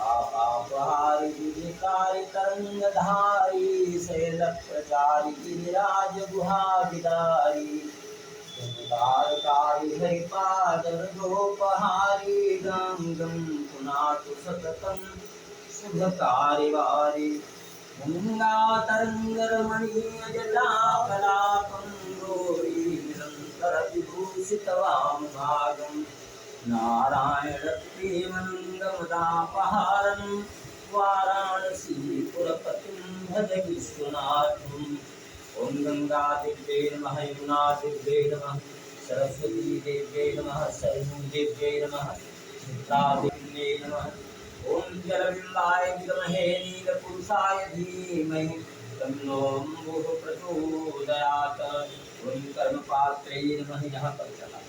आपापहारी विकारी तरंगधारी शैलप्रचारी गिरिराज गुहाविदारी कारी हरिपादोपहारी गं गं पुनातु सततं शुभकारी वारी गंगातरङ्गरमणीयजटाकलापं गौरी निरन्तरविभूषितवां भागं नारायणप्रेमनन्दमदापहारं वाराणसीपुरपतिं भज विश्वनाथम्। ओम गंगा देव्यै नमः, यमुना देव्यै नमः, सरस्वती देव्यै नमः, सरयू देव्यै नमः, चित्रा देव्यै नमः। ओम जलबिम्बाय विद्महे नीलपुरुषाय धीमहि तन्नो अम्बुः प्रचोदयात्। ओम कर्मपात्रे नमः। यहाँ पर चला